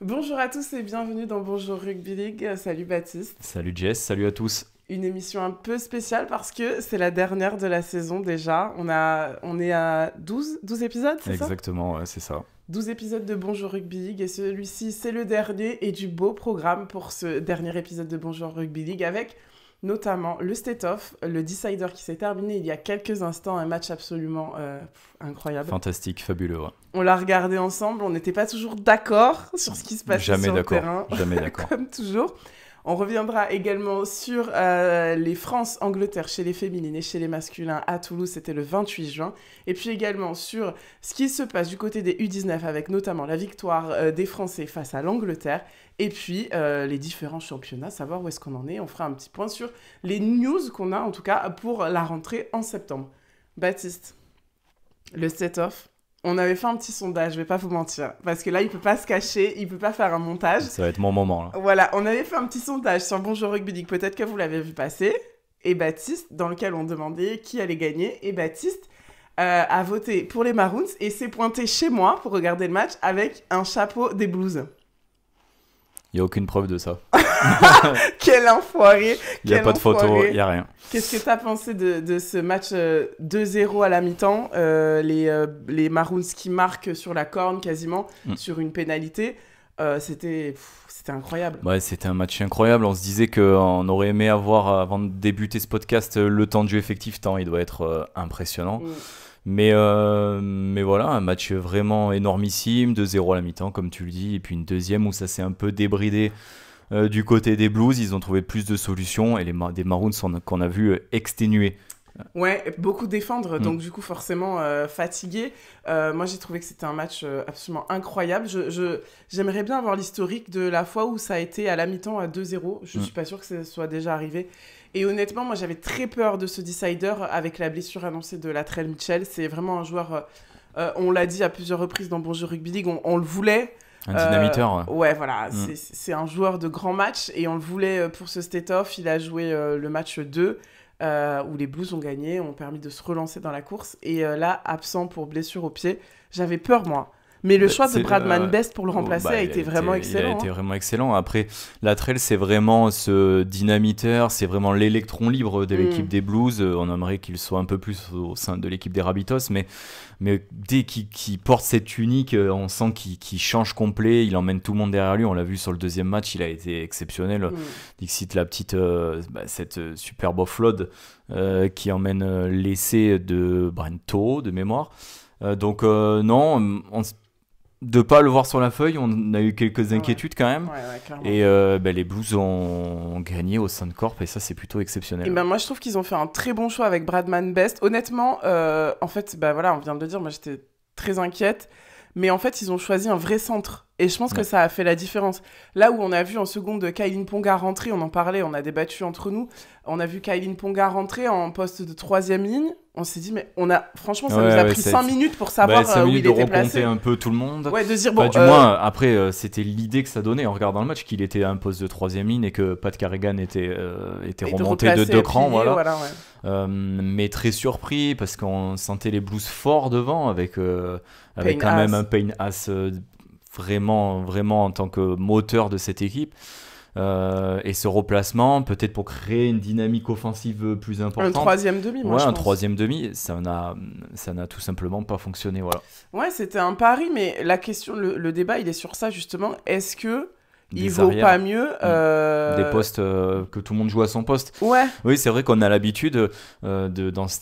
Bonjour à tous et bienvenue dans Bonjour Rugby League. Salut Baptiste. Salut Jess, salut à tous. Une émission un peu spéciale parce que c'est la dernière de la saison déjà. On est à douze épisodes, c'est ça? Exactement, ouais, c'est ça. 12 épisodes de Bonjour Rugby League et celui-ci c'est le dernier et du beau programme pour ce dernier épisode de Bonjour Rugby League avec notamment le State of, le Decider qui s'est terminé il y a quelques instants, un match absolument incroyable. Fantastique, fabuleux. Ouais. On l'a regardé ensemble, on n'était pas toujours d'accord sur ce qui se passait sur le terrain. Jamais d'accord. Comme toujours. On reviendra également sur les France-Angleterre chez les féminines et chez les masculins à Toulouse, c'était le 28 juin. Et puis également sur ce qui se passe du côté des U19 avec notamment la victoire des Français face à l'Angleterre. Et puis les différents championnats, savoir où est-ce qu'on en est. On fera un petit point sur les news qu'on a en tout cas pour la rentrée en septembre. Baptiste, le set-off. On avait fait un petit sondage, je vais pas vous mentir, parce que là, il peut pas se cacher, il peut pas faire un montage. Ça va être mon moment, là. Voilà, on avait fait un petit sondage sur Bonjour Rugby League, peut-être que vous l'avez vu passer, et Baptiste, dans lequel on demandait qui allait gagner, et Baptiste a voté pour les Maroons et s'est pointé chez moi pour regarder le match avec un chapeau des Blues. Il n'y a aucune preuve de ça. Quel enfoiré. Il n'y a pas de photo, il n'y a rien. Qu'est-ce que tu as pensé de ce match 2-0 à la mi-temps, les Maroons qui marquent sur la corne quasiment, sur une pénalité, c'était incroyable. Ouais, c'était un match incroyable. On se disait qu'on aurait aimé avoir, avant de débuter ce podcast, le temps de jeu effectif, tant il doit être impressionnant. Mais voilà, un match vraiment énormissime, 2-0 à la mi-temps, comme tu le dis, et puis une deuxième où ça s'est un peu débridé du côté des Blues. Ils ont trouvé plus de solutions, et des Maroons qu'on a vu exténués. Ouais, beaucoup défendre, donc du coup forcément fatigué. Moi j'ai trouvé que c'était un match absolument incroyable. J'aimerais bien avoir l'historique de la fois où ça a été à la mi-temps à 2-0. Je suis pas sûre que ça soit déjà arrivé. Et honnêtement, moi j'avais très peur de ce decider avec la blessure annoncée de Latrell Mitchell. C'est vraiment un joueur, on l'a dit à plusieurs reprises dans Bonjour Rugby League, on le voulait. Un dynamiteur. Ouais, voilà, c'est un joueur de grand match et on le voulait pour ce state-off. Il a joué le match 2. Où les Blues ont gagné, ont permis de se relancer dans la course. Et là, absent pour blessure au pied, j'avais peur, moi. Mais le choix de Bradman Best pour le remplacer a été vraiment excellent. Il a été vraiment excellent. Après, Latrell, c'est vraiment ce dynamiteur, c'est vraiment l'électron libre de l'équipe des Blues. On aimerait qu'il soit un peu plus au sein de l'équipe des Rabbitohs, mais dès qu'il porte cette tunique, on sent qu'il change complet, il emmène tout le monde derrière lui. On l'a vu sur le deuxième match, il a été exceptionnel. Dixit, la petite, cette superbe offload qui emmène l'essai de Brento, de mémoire. Donc non, de pas le voir sur la feuille, on a eu quelques inquiétudes quand même. Et les Blues ont gagné au Suncorp et ça c'est plutôt exceptionnel. Et moi je trouve qu'ils ont fait un très bon choix avec Bradman Best. Honnêtement, en fait, voilà, on vient de le dire, moi j'étais très inquiète. Mais en fait, ils ont choisi un vrai centre. Et je pense que ça a fait la différence. Là où on a vu en seconde Kylene Ponga rentrer, on en parlait, on a débattu entre nous. On a vu Kylene Ponga rentrer en poste de 3e ligne. On s'est dit, mais franchement, ça nous a pris 5 minutes pour savoir où il était placé. De remonter un peu tout le monde. Ouais, de dire, bon... du moins, après, c'était l'idée que ça donnait en regardant le match, qu'il était à un poste de 3e ligne et que Pat Carrigan était remonté de 2 crans. Voilà. Mais très surpris parce qu'on sentait les Blues forts devant avec quand même un Payne Haas vraiment en tant que moteur de cette équipe. Et ce replacement, peut-être pour créer une dynamique offensive plus importante. Un 3e demi, moi je pense. Un 3e demi, ça n'a tout simplement pas fonctionné, voilà. Ouais, c'était un pari, mais la question, le débat, il est sur ça justement. Est-ce que il vaut pas mieux des postes que tout le monde joue à son poste. Ouais. Oui, c'est vrai qu'on a l'habitude dans ce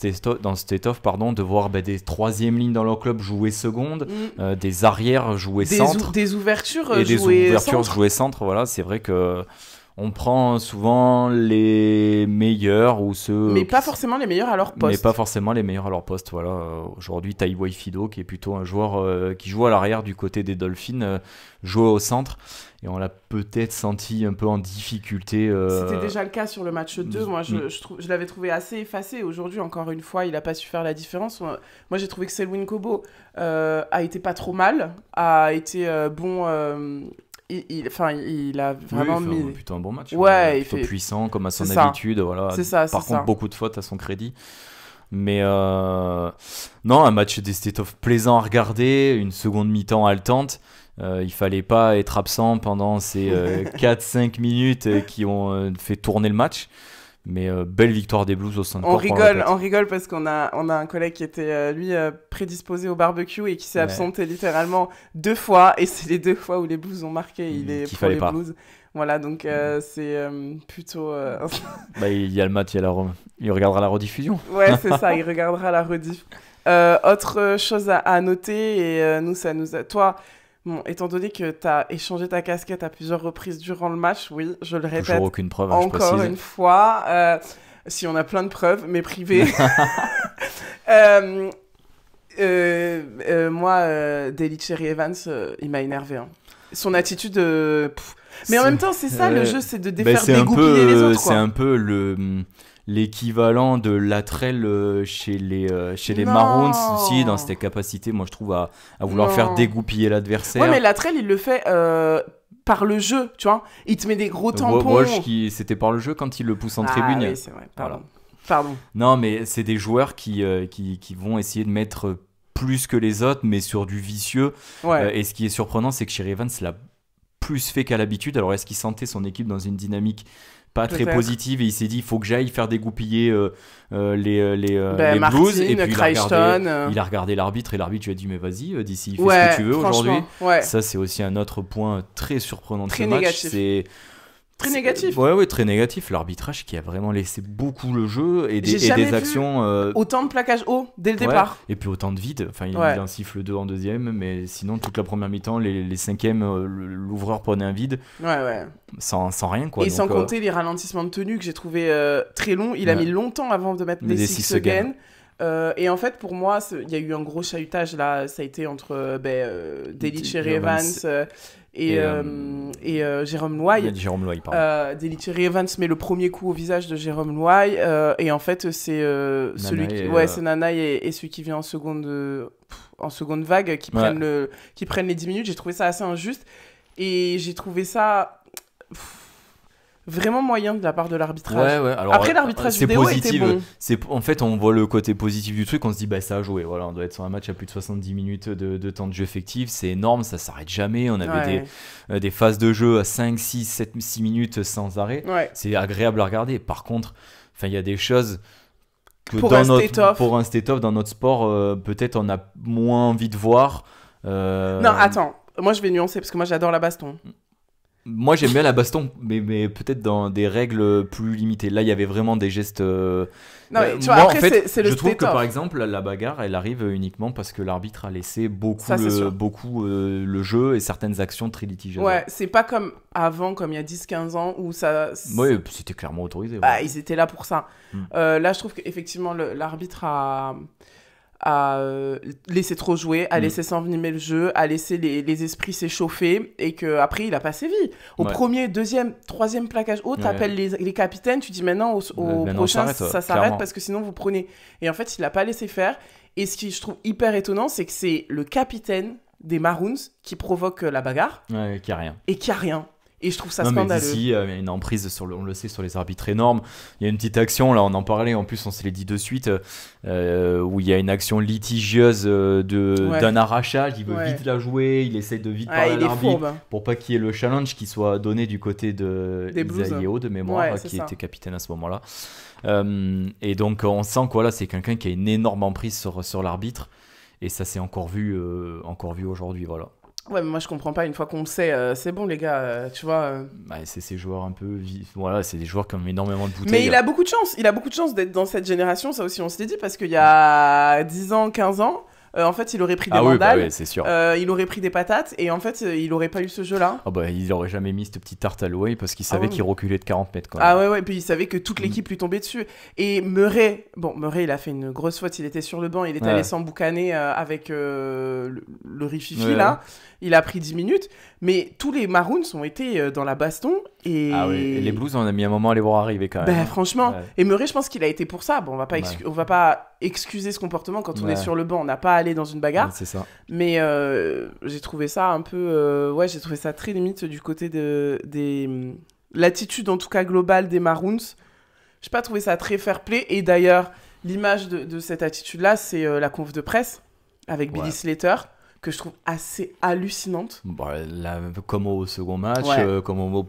state-off, de voir des 3e lignes dans leur club jouer seconde, des arrières jouer centre, des ouvertures et des ouvertures centre. jouer centre. Voilà, c'est vrai que on prend souvent les meilleurs ou ceux. Mais pas forcément les meilleurs à leur poste. Mais pas forcément les meilleurs à leur poste. Voilà. Aujourd'hui, Taiwo Fido, qui est plutôt un joueur qui joue à l'arrière du côté des Dolphins, joue au centre. Et on l'a peut-être senti un peu en difficulté. C'était déjà le cas sur le match 2. Moi, je l'avais trouvé assez effacé. Aujourd'hui, encore une fois, il n'a pas su faire la différence. Moi, j'ai trouvé que Selwyn Kobo a été pas trop mal, a été bon. Il a vraiment mis plutôt un bon match. Ouais, plutôt puissant comme à son habitude. Voilà. C'est ça. Par contre, beaucoup de fautes à son crédit. Mais non, un match des State of plaisant à regarder, une seconde mi-temps haletante. Il fallait pas être absent pendant ces 4-5 minutes qui ont fait tourner le match. Mais belle victoire des Blues au centre. On rigole parce qu'on a un collègue qui était lui prédisposé au barbecue et qui s'est absenté littéralement 2 fois, et c'est les 2 fois où les Blues ont marqué. Il est pour les Blues. Voilà, donc c'est plutôt... il y a le match, il regardera la rediffusion. Ouais, c'est ça, il regardera la rediff. Autre chose à noter, et nous, ça nous a... Toi, bon, étant donné que tu as échangé ta casquette à plusieurs reprises durant le match, oui, je le répète. Toujours aucune preuve, encore une fois. Si on a plein de preuves, mais privées. Moi, Cherry Evans, il m'a énervé. Hein. Son attitude... Mais en même temps, c'est ça, le jeu, c'est de dégoupiller les autres. C'est un peu l'équivalent de Latrell chez les Maroons aussi, dans cette capacité, moi je trouve, à vouloir faire dégoupiller l'adversaire. Ouais, mais Latrell, il le fait par le jeu, tu vois. Il te met des gros tampons. Walsh, c'était par le jeu quand il le pousse en tribune. Oui, c'est vrai, pardon. Non, mais c'est des joueurs qui vont essayer de mettre plus que les autres, mais sur du vicieux. Ouais. Et ce qui est surprenant, c'est que Cherry Evans l'a plus fait qu'à l'habitude. Alors, est-ce qu'il sentait son équipe dans une dynamique pas très positive, et il s'est dit il faut que j'aille faire dégoupiller les Blues, et puis il a regardé l'arbitre, et l'arbitre lui a dit mais vas-y, d'ici, fais ce que tu veux aujourd'hui. Ça, c'est aussi un autre point très surprenant de ce match. Très négatif. Ouais, très négatif. L'arbitrage qui a vraiment laissé beaucoup le jeu et des actions. Autant de plaquage haut dès le départ. Et puis autant de vide. Enfin, il en siffle 2 en deuxième, mais sinon, toute la première mi-temps, les cinquièmes, l'ouvreur prenait un vide. Ouais. Sans rien, quoi. Et sans compter les ralentissements de tenue que j'ai trouvé très longs. Il a mis longtemps avant de mettre les 6 again. Et en fait, pour moi, il y a eu un gros chahutage là. Ça a été entre Cherry Evans. Et Jérôme Loy. Jérôme Loy, pardon. Cherry Evans met le premier coup au visage de Jérôme Loy. Et en fait, c'est c'est Nanaï et celui qui vient en seconde vague qui prennent les 10 minutes. J'ai trouvé ça assez injuste. Et j'ai trouvé ça... vraiment moyen de la part de l'arbitrage. Ouais. Alors, après, l'arbitrage vidéo était bon. En fait, on voit le côté positif du truc, on se dit ça a joué. Voilà, on doit être sur un match à plus de 70 minutes de temps de jeu effectif, c'est énorme, ça s'arrête jamais. On avait des phases de jeu à 5, 6, 7, 6 minutes sans arrêt. Ouais. C'est agréable à regarder. Par contre, il y a des choses que pour un state-off dans notre sport, peut-être on a moins envie de voir. Non, attends, moi je vais nuancer parce que moi j'adore la baston. Moi j'aime bien la baston, mais peut-être dans des règles plus limitées. Là il y avait vraiment des gestes. Non, mais tu vois, après, en fait, c'est le je trouve que par exemple la bagarre elle arrive uniquement parce que l'arbitre a laissé beaucoup le jeu et certaines actions très litigieuses. Ouais, c'est pas comme avant, comme il y a 10-15 ans où ça. Ouais, c'était clairement autorisé. Bah, ils étaient là pour ça. Là je trouve qu'effectivement l'arbitre a laissé trop jouer, a laissé s'envenimer le jeu, a laissé les esprits s'échauffer, et qu'après il a pas sévi. Au premier, deuxième, troisième plaquage haut, t'appelles les capitaines, tu dis maintenant au prochain ça s'arrête parce que sinon vous prenez. Et en fait il a pas laissé faire. Et ce qui je trouve hyper étonnant, c'est que c'est le capitaine des Maroons qui provoque la bagarre. Ouais, qui a rien. Et qui a rien. Et je trouve ça scandaleux. Mais d'ici, il y a une emprise, on le sait, sur les arbitres énorme. Il y a une petite action, là on en parlait, en plus on se l'est dit de suite, où il y a une action litigieuse d'un arrachage, il veut vite la jouer, il essaie de vite parler à l'arbitre pour pas qu'il y ait le challenge qui soit donné du côté de Isaïe Yeo de mémoire, qui était capitaine à ce moment-là. Et donc on sent que c'est quelqu'un qui a une énorme emprise sur l'arbitre, et ça s'est encore vu aujourd'hui, voilà. Ouais, mais moi je comprends pas, une fois qu'on le sait, c'est bon les gars, tu vois. C'est ces joueurs un peu voilà, c'est des joueurs qui ont énormément de bouteilles. Mais il a beaucoup de chance d'être dans cette génération, ça aussi on se l'est dit, parce qu'il y a 10 ans, 15 ans, en fait il aurait pris des mandales, oui, c'est sûr. il aurait pris des patates, et en fait il aurait pas eu ce jeu-là. Il aurait jamais mis cette petite tarte à Loy parce qu'il savait qu'il reculait de 40 mètres quand même. Ouais, et puis il savait que toute l'équipe lui tombait dessus. Et Murray il a fait une grosse faute, il était sur le banc, il est allé s'emboucaner avec le rififi là. Il a pris 10 minutes, mais tous les Maroons ont été dans la baston. Et les Blues, on a mis un moment à les voir arriver quand même. Franchement, et Murray, je pense qu'il a été pour ça. Bon, on va pas excuser ce comportement quand on est sur le banc, on n'a pas à aller dans une bagarre. C'est ça. Mais j'ai trouvé ça un peu... j'ai trouvé ça très limite du côté l'attitude en tout cas globale des Maroons. J'ai pas trouvé ça très fair-play. Et d'ailleurs, l'image de cette attitude-là, c'est la conf de presse avec Billy Slater, que je trouve assez hallucinante. Bah, là, comme au second match, Ouais.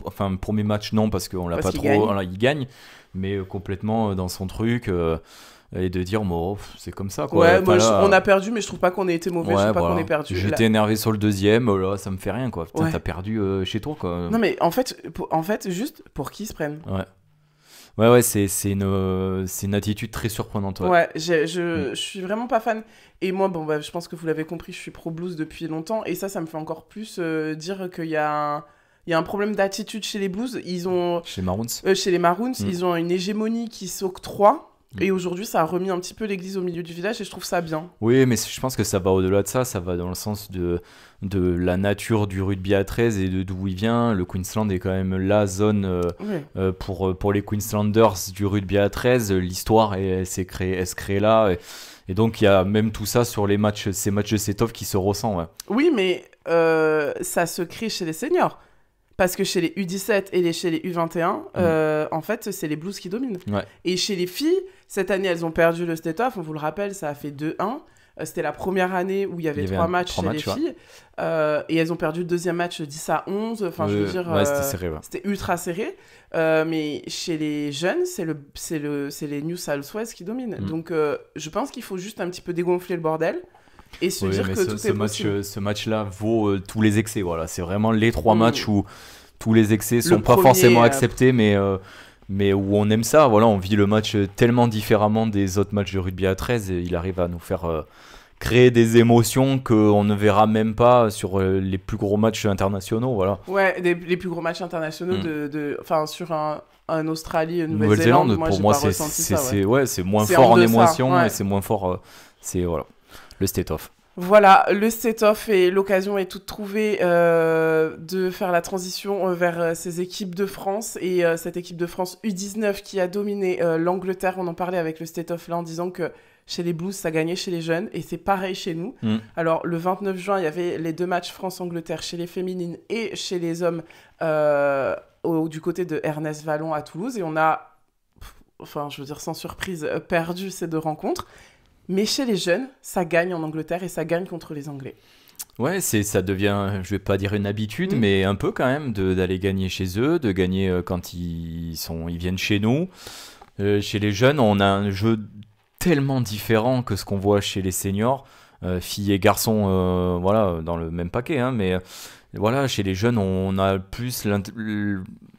enfin premier match non parce qu'on l'a Parce pas qu'il trop, gagne. voilà, il gagne, mais complètement dans son truc et de dire bon, c'est comme ça quoi. Ouais, Enfin, moi, là, on a perdu, mais je trouve pas qu'on ait été mauvais, je ouais, trouve pas voilà. qu'on ait perdu. J'étais énervé sur le deuxième, là ça me fait rien quoi. Putain, Ouais. t'as perdu chez toi quoi. Non, mais en fait, juste pour qui ils se prennent. Ouais, c'est une attitude très surprenante. Ouais. Ouais, je suis vraiment pas fan. Et moi, bon, bah, je pense que vous l'avez compris, je suis pro Blues depuis longtemps. Et ça me fait encore plus dire qu'il y a un problème d'attitude chez les Blues. Ils ont, Chez Maroons. chez les Maroons, ils ont une hégémonie qui s'octroie. Et aujourd'hui, ça a remis un petit peu l'église au milieu du village et je trouve ça bien. Oui, mais je pense que ça va au-delà de ça. Ça va dans le sens de la nature du rugby à 13 et de d'où il vient. Le Queensland est quand même la zone Ouais. pour les Queenslanders du rugby à 13. L'histoire, elle se crée là. Et donc, il y a même tout ça sur ces matchs de set-off qui se ressent. Ouais. Oui, mais ça se crée chez les seniors. Parce que chez les U17 et chez les U21, en fait, c'est les Blues qui dominent. Ouais. Et chez les filles, cette année, elles ont perdu le state-off. On vous le rappelle, ça a fait 2-1. C'était la première année où il y avait 3 matchs chez les filles. Et elles ont perdu le deuxième match 10-11. Enfin, je veux dire, ouais, c'était serré. Ouais. c'était ultra serré. Mais chez les jeunes, c'est les New South Wales qui dominent. Donc, je pense qu'il faut juste un petit peu dégonfler le bordel. Et se dire que tout est possible. Ce match-là vaut tous les excès. Voilà. C'est vraiment les 3 matchs où tous les excès sont pas premier, forcément acceptés, mais où on aime ça. Voilà, on vit le match tellement différemment des autres matchs de rugby à 13 et il arrive à nous faire créer des émotions qu'on ne verra même pas sur les plus gros matchs internationaux. Voilà. Ouais, les plus gros matchs internationaux sur un Australie, Nouvelle-Zélande. Moi, pour j'ai moi, pas ressenti ça. Ouais. c'est moins C'est fort en en deçà, émotion ouais. et c'est moins fort. C'est voilà, le state-off. Voilà, le set-off et l'occasion est toute trouvée de faire la transition vers ces équipes de France et cette équipe de France U19 qui a dominé l'Angleterre. On en parlait avec le set-off là en disant que chez les Blues, ça gagnait chez les jeunes et c'est pareil chez nous. Alors, le 29 juin, il y avait les 2 matchs France-Angleterre chez les féminines et chez les hommes du côté de Ernest Vallon à Toulouse et on a, enfin, je veux dire sans surprise, perdu ces 2 rencontres. Mais chez les jeunes, ça gagne en Angleterre et ça gagne contre les Anglais. Ouais, ça devient, je vais pas dire une habitude, mais un peu quand même d'aller gagner chez eux, de gagner quand ils viennent chez nous. Chez les jeunes, on a un jeu tellement différent que ce qu'on voit chez les seniors, filles et garçons, voilà, dans le même paquet, hein, mais voilà, chez les jeunes, on a plus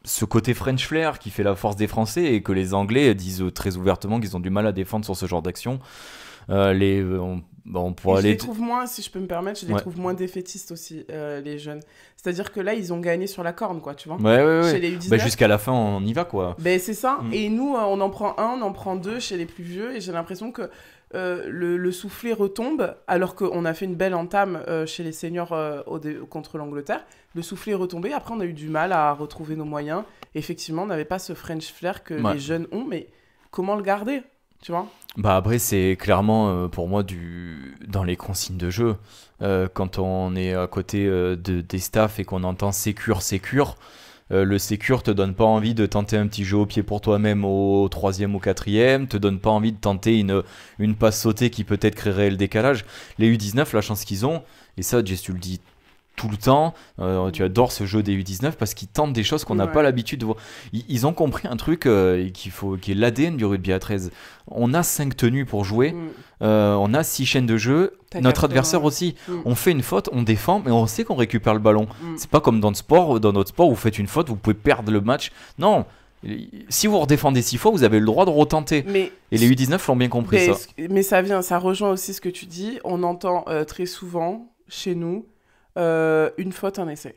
ce côté French flair qui fait la force des Français et que les Anglais disent très ouvertement qu'ils ont du mal à défendre sur ce genre d'action. On pourrait aller. Je les trouve moins, si je peux me permettre, je les trouve moins défaitistes aussi, les jeunes. C'est-à-dire que là, ils ont gagné sur la corne, quoi, tu vois. Ouais. Chez les U19. Bah, jusqu'à la fin, on y va, quoi. Ben, c'est ça. Et nous, on en prend 1, on en prend 2 chez les plus vieux. Et j'ai l'impression que le soufflet retombe, alors qu'on a fait une belle entame chez les seniors contre l'Angleterre. Le soufflet est retombé. Après, on a eu du mal à retrouver nos moyens. Effectivement, on n'avait pas ce French flair que les jeunes ont. Mais comment le garder, tu vois ? Bah après c'est clairement pour moi dans les consignes de jeu quand on est à côté des staffs et qu'on entend sécure, le sécure te donne pas envie de tenter un petit jeu au pied pour toi-même au 3e ou 4e, te donne pas envie de tenter une passe sautée qui peut-être créerait le décalage. Les U19, la chance qu'ils ont, et ça Jess tu le dis tout le temps, tu adores ce jeu des U19 parce qu'ils tentent des choses qu'on n'a pas l'habitude de voir. Ils ont compris un truc qui est l'ADN du rugby à 13. On a 5 tenues pour jouer, on a 6 chaînes de jeu, notre adversaire aussi. On fait une faute, on défend, mais on sait qu'on récupère le ballon. C'est pas comme dans notre sport, où vous faites une faute, vous pouvez perdre le match. Non, si vous redéfendez 6 fois, vous avez le droit de retenter. Et les U19 l'ont bien compris ça. Mais ça rejoint aussi ce que tu dis. On entend très souvent chez nous une faute, un essai.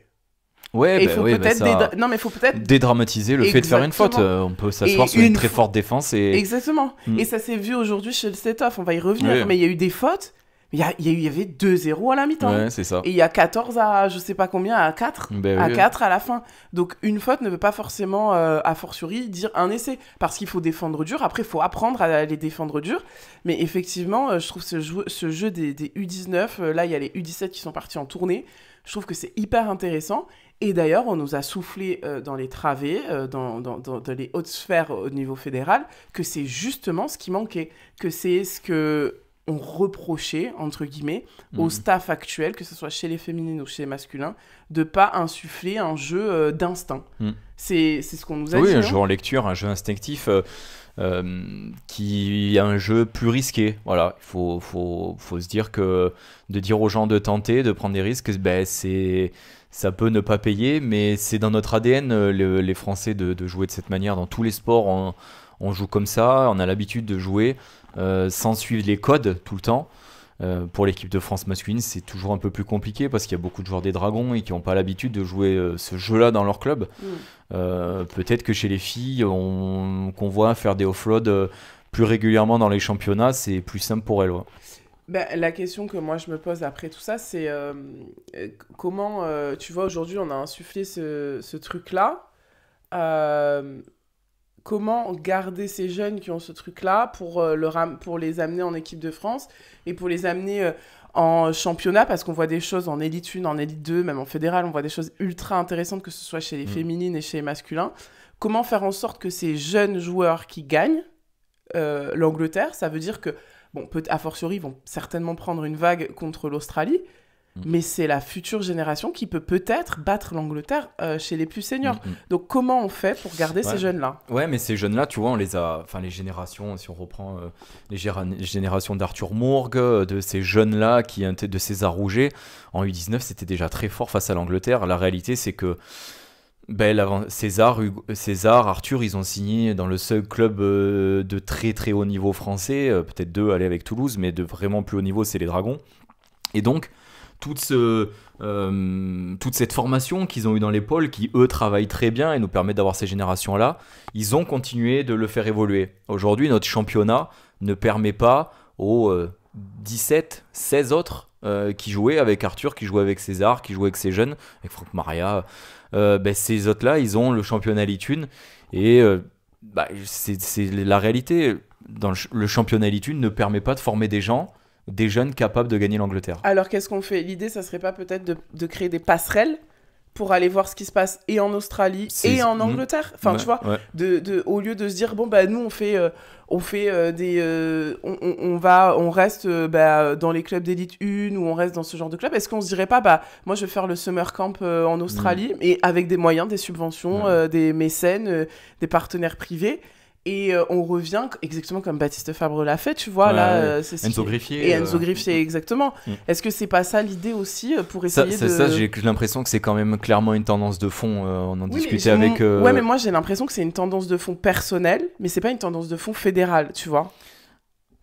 Ouais, il faut peut-être non, mais faut peut-être dédramatiser le fait de faire une faute. On peut s'asseoir sur une très forte défense et exactement. Et ça s'est vu aujourd'hui chez le set-off. On va y revenir. Mais il y a eu des fautes. Il y avait 2-0 à la mi-temps. Ouais, c'est ça. Et il y a 14 à je sais pas combien, à 4. À 4 à la fin. Donc une faute ne veut pas forcément, a fortiori, dire un essai. Parce qu'il faut défendre dur. Après, il faut apprendre à les défendre dur. Mais effectivement, je trouve ce jeu des U19, là, il y a les U17 qui sont partis en tournée. Je trouve que c'est hyper intéressant. Et d'ailleurs, on nous a soufflé dans les travées, dans les hautes sphères au niveau fédéral, que c'est justement ce qui manquait. Que c'est ce que ont reproché, entre guillemets, au staff actuel, que ce soit chez les féminines ou chez les masculins, de pas insuffler un jeu d'instinct. C'est ce qu'on nous a dit. Oui, un jeu en lecture, un jeu instinctif qui est un jeu plus risqué. Voilà, il faut se dire que de dire aux gens de tenter, de prendre des risques, ben, ça peut ne pas payer, mais c'est dans notre ADN, les Français, de jouer de cette manière. Dans tous les sports, on joue comme ça, on a l'habitude de jouer sans suivre les codes tout le temps. Pour l'équipe de France masculine, c'est toujours un peu plus compliqué parce qu'il y a beaucoup de joueurs des Dragons et qui n'ont pas l'habitude de jouer ce jeu-là dans leur club. Peut-être que chez les filles, qu'on voit faire des offloads plus régulièrement dans les championnats, c'est plus simple pour elles. Ouais. Ben, la question que moi je me pose après tout ça, c'est comment, tu vois, aujourd'hui on a insufflé ce truc-là. Comment garder ces jeunes qui ont ce truc-là pour les amener en équipe de France et pour les amener en championnat, parce qu'on voit des choses en élite 1, en élite 2, même en fédéral, on voit des choses ultra intéressantes, que ce soit chez les féminines et chez les masculins. Comment faire en sorte que ces jeunes joueurs qui gagnent l'Angleterre, ça veut dire que, bon, a fortiori, ils vont certainement prendre une vague contre l'Australie, mais c'est la future génération qui peut peut-être battre l'Angleterre chez les plus seniors. Donc comment on fait pour garder ces jeunes-là ? Ouais, mais ces jeunes-là, tu vois, on les a... Enfin, les générations, si on reprend les générations d'Arthur Mourgue, de ces jeunes-là, de César Rouget, en U19, c'était déjà très fort face à l'Angleterre. La réalité, c'est que César, Arthur, ils ont signé dans le seul club de très très haut niveau français, peut-être deux, aller avec Toulouse, mais de vraiment plus haut niveau, c'est les Dragons. Et donc, toute cette formation qu'ils ont eue dans les pôles, qui eux travaillent très bien et nous permettent d'avoir ces générations-là, ils ont continué de le faire évoluer. Aujourd'hui, notre championnat ne permet pas aux 17, 16 autres qui jouaient avec Arthur, qui jouaient avec César, qui jouaient avec ces jeunes, avec Franck Maria, ces autres-là, ils ont le championnat Elite 1 et c'est la réalité. Le championnat Elite 1 ne permet pas de former des jeunes capables de gagner l'Angleterre. Alors qu'est-ce qu'on fait ? L'idée, ça serait pas peut-être de créer des passerelles pour aller voir ce qui se passe et en Australie et en Angleterre. Enfin, tu vois, au lieu de se dire, bon, bah, nous, on reste dans les clubs d'élite 1 ou on reste dans ce genre de club. Est-ce qu'on se dirait pas, bah, moi, je vais faire le summer camp en Australie et avec des moyens, des subventions, des mécènes, des partenaires privés. Et on revient exactement comme Baptiste Fabre l'a fait, tu vois, Enzo Griffier. Et Enzo Griffier, exactement. Est-ce que c'est pas ça l'idée aussi pour essayer de... Ça, j'ai l'impression que c'est quand même clairement une tendance de fond. On en discutait avec... Ouais, mais moi, j'ai l'impression que c'est une tendance de fond personnelle, mais c'est pas une tendance de fond fédérale, tu vois.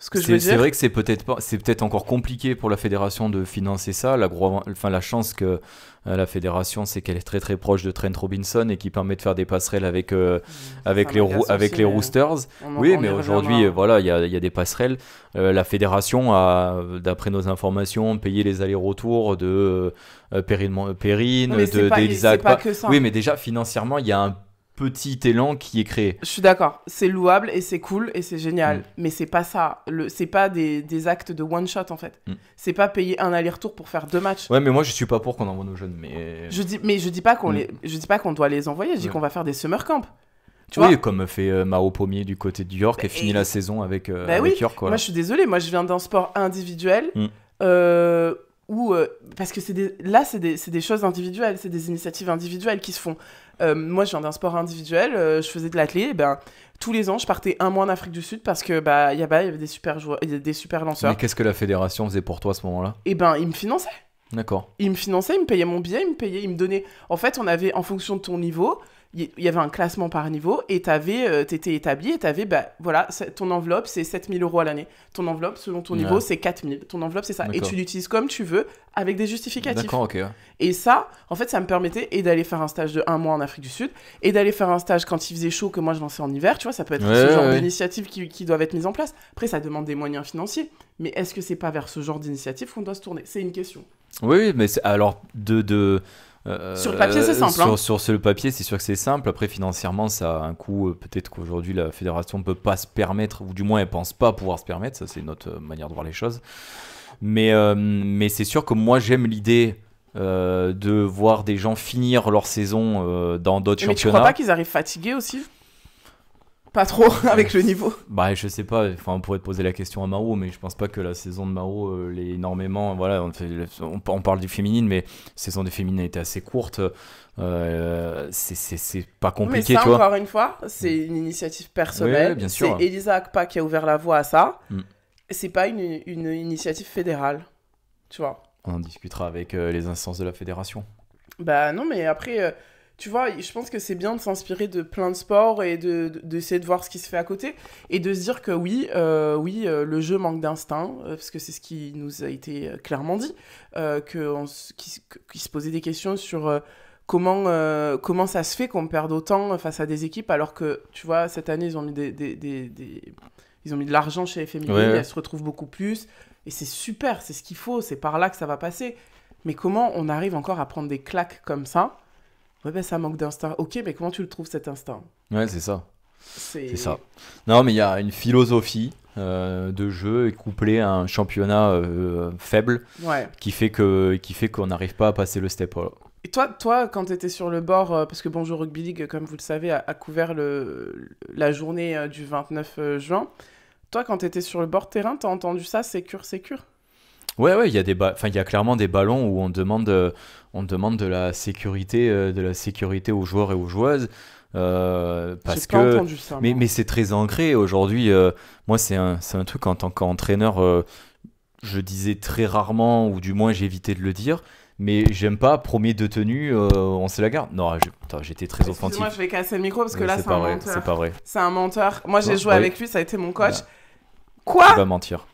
C'est vrai que c'est peut-être encore compliqué pour la fédération de financer ça. La chance que la fédération, c'est qu'elle est très très proche de Trent Robinson et qui permet de faire des passerelles avec les Roosters. Oui, mais aujourd'hui, voilà, il y a des passerelles. La fédération a, d'après nos informations, payé les allers-retours de Perrine, d'Elisa. C'est pas que ça. Oui, mais déjà financièrement, il y a un petit élan qui est créé. Je suis d'accord, c'est louable et c'est cool et c'est génial, mais c'est pas ça, c'est pas des actes de one shot en fait. C'est pas payer un aller-retour pour faire 2 matchs. Ouais, mais moi je suis pas pour qu'on envoie nos jeunes, mais je dis pas qu'on doit les envoyer, je dis qu'on va faire des summer camps. Tu vois, comme fait Mao Pommier du côté de York et finit la saison avec York. Voilà. Moi je suis désolée, moi je viens d'un sport individuel parce que c'est des choses individuelles, c'est des initiatives individuelles qui se font. Moi, je viens d'un sport individuel, je faisais de l'athlé, tous les ans, je partais 1 mois en Afrique du Sud parce que il y avait des super joueurs, des super lanceurs. Mais qu'est-ce que la fédération faisait pour toi à ce moment-là ? Ils me finançaient. D'accord. Ils me finançaient, ils me payaient mon billet, ils me donnaient... En fait, on avait, en fonction de ton niveau, il y avait un classement par niveau et t'étais établi et t'avais, ton enveloppe, c'est 7 000 € à l'année. Ton enveloppe, selon ton niveau, c'est 4 000. Ton enveloppe, c'est ça. D'accord. Et tu l'utilises comme tu veux, avec des justificatifs. D'accord, ok. Et ça, en fait, ça me permettait d'aller faire un stage de 1 mois en Afrique du Sud et d'aller faire un stage quand il faisait chaud, que moi je lançais en hiver. Tu vois, ça peut être ce genre d'initiatives qui doivent être mises en place. Après, ça demande des moyens financiers. Mais est-ce que c'est pas vers ce genre d'initiative qu'on doit se tourner ? C'est une question. Oui, mais alors, sur le papier, c'est simple. Sur le papier, c'est sûr que c'est simple. Après, financièrement, ça a un coût. Peut-être qu'aujourd'hui, la fédération ne peut pas se permettre, ou du moins, elle ne pense pas pouvoir se permettre. Ça, c'est notre manière de voir les choses. Mais c'est sûr que moi, j'aime l'idée de voir des gens finir leur saison dans d'autres championnats. Mais tu crois pas qu'ils arrivent fatigués aussi ? Pas trop avec le niveau. Bah, je sais pas, enfin, on pourrait te poser la question à Maro, mais je pense pas que la saison de Maro l'est énormément. Voilà, on parle du féminine, mais la saison des féminines a été assez courte. C'est pas compliqué, mais ça, tu vois. encore une fois, c'est une initiative personnelle. Ouais, bien sûr. C'est Elisa Akpa qui a ouvert la voie à ça. C'est pas une initiative fédérale, tu vois. On en discutera avec les instances de la fédération. Bah non, mais après, tu vois, je pense que c'est bien de s'inspirer de plein de sports et d'essayer de voir ce qui se fait à côté et de se dire que oui, le jeu manque d'instinct, parce que c'est ce qui nous a été clairement dit, qu'il se posait des questions sur comment ça se fait qu'on perde autant face à des équipes alors que, tu vois, cette année, ils ont mis ils ont mis de l'argent chez les féminines, ouais. Elles se retrouvent beaucoup plus. Et c'est super, c'est ce qu'il faut, c'est par là que ça va passer. Mais comment on arrive encore à prendre des claques comme ça? Ouais, ben ça manque d'instinct. Ok, mais comment tu le trouves cet instinct? Ouais, c'est ça. C'est ça. Non, mais il y a une philosophie de jeu couplée à un championnat faible qui fait qu'on n'arrive pas à passer le step. Voilà. Et toi, quand tu étais sur le bord, parce que Bonjour Rugby League, comme vous le savez, a couvert la journée du 29 juin. Toi, quand tu étais sur le bord de terrain, t'as entendu ça, sécure? Ouais, il y a clairement des ballons où on demande de la sécurité aux joueurs et aux joueuses. Parce J'ai pas que entendu ça, mais c'est très ancré aujourd'hui. Moi, c'est un truc en tant qu'entraîneur, je disais très rarement, ou du moins j'évitais de le dire. Mais j'aime pas, premier de tenue, on se la garde. Non, j'étais très offensif. Moi, je vais casser le micro parce que là, c'est un menteur. C'est pas vrai. C'est un menteur. Moi, j'ai joué avec lui, ça a été mon coach. Bah. Quoi? Tu vas mentir.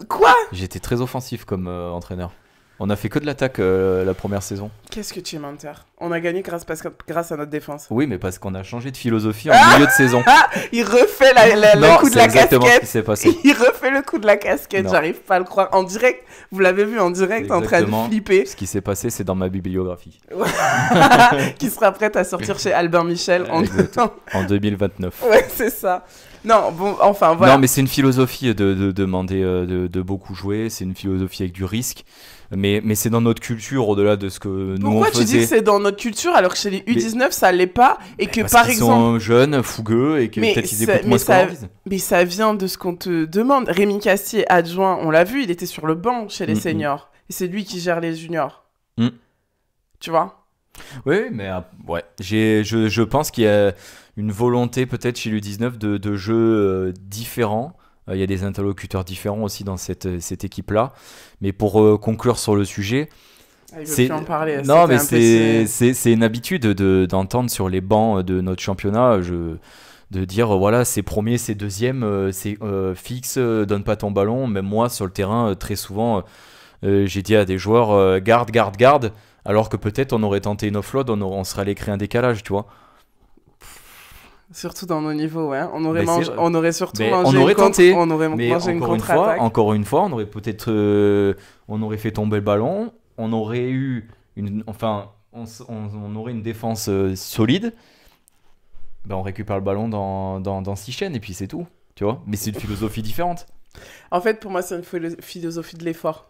Quoi? J'étais très offensif comme entraîneur. On a fait que de l'attaque la première saison. Qu'est-ce que tu es menteur? On a gagné grâce à notre défense. Oui, mais parce qu'on a changé de philosophie en milieu de saison. Il refait le coup de la casquette. Ce qui s'est passé. Il refait le coup de la casquette, j'arrive pas à le croire. En direct, vous l'avez vu en direct, en train de flipper. Ce qui s'est passé, c'est dans ma bibliographie. Qui sera prête à sortir chez Albin Michel en 2029. Ouais, c'est ça. Non, bon, enfin, voilà. Non, mais c'est une philosophie de demander de beaucoup jouer. C'est une philosophie avec du risque. Mais c'est dans notre culture, au-delà de ce que nous on faisait. Pourquoi tu dis que c'est dans notre culture alors que chez les U19 ça l'est pas et que parce par qu'ils exemple sont jeunes, fougueux et que peut-être ils écoutent moins ce qu'on leur dise. Mais ça vient de ce qu'on te demande. Rémi Castier, adjoint, on l'a vu, il était sur le banc chez les seniors et c'est lui qui gère les juniors. Tu vois? Oui, mais ouais, je pense qu'il y a une volonté peut-être chez l'U19 de jeux différents. Il y a des interlocuteurs différents aussi dans cette équipe-là. Mais pour conclure sur le sujet, plus en parler, non, mais c'est une habitude d'entendre sur les bancs de notre championnat, de dire voilà, c'est premier, c'est deuxième, c'est fixe, donne pas ton ballon. Même moi, sur le terrain, très souvent, j'ai dit à des joueurs garde, alors que peut-être on aurait tenté une offload, on serait allé créer un décalage, tu vois. Surtout dans nos niveaux, ouais. On aurait surtout mangé une contre-attaque. Encore une fois, on aurait peut-être on aurait fait tomber le ballon, on aurait eu on aurait une défense solide. Ben, on récupère le ballon dans 6 chaînes et puis c'est tout, tu vois. Mais c'est une philosophie différente. En fait, pour moi, c'est une philosophie de l'effort.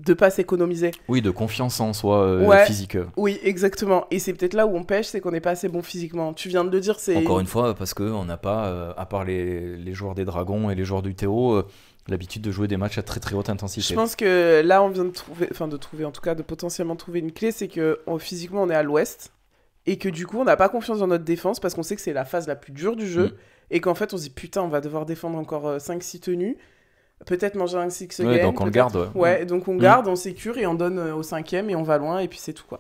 De pas s'économiser. Oui, de confiance en soi physique. Oui, exactement. Et c'est peut-être là où on pêche, c'est qu'on n'est pas assez bon physiquement. Tu viens de le dire, c'est... Encore une fois, parce qu'on n'a pas, à part les joueurs des Dragons et les joueurs du Théo, l'habitude de jouer des matchs à très très haute intensité. Je pense que là, on vient de potentiellement trouver une clé, c'est que physiquement, on est à l'ouest. Et que du coup, on n'a pas confiance dans notre défense parce qu'on sait que c'est la phase la plus dure du jeu. Et qu'en fait, on se dit, putain, on va devoir défendre encore 5-6 tenues. Peut-être manger un 6 game. Donc on le garde. Ouais, donc on garde, on sécure et on donne au 5e et on va loin et puis c'est tout quoi.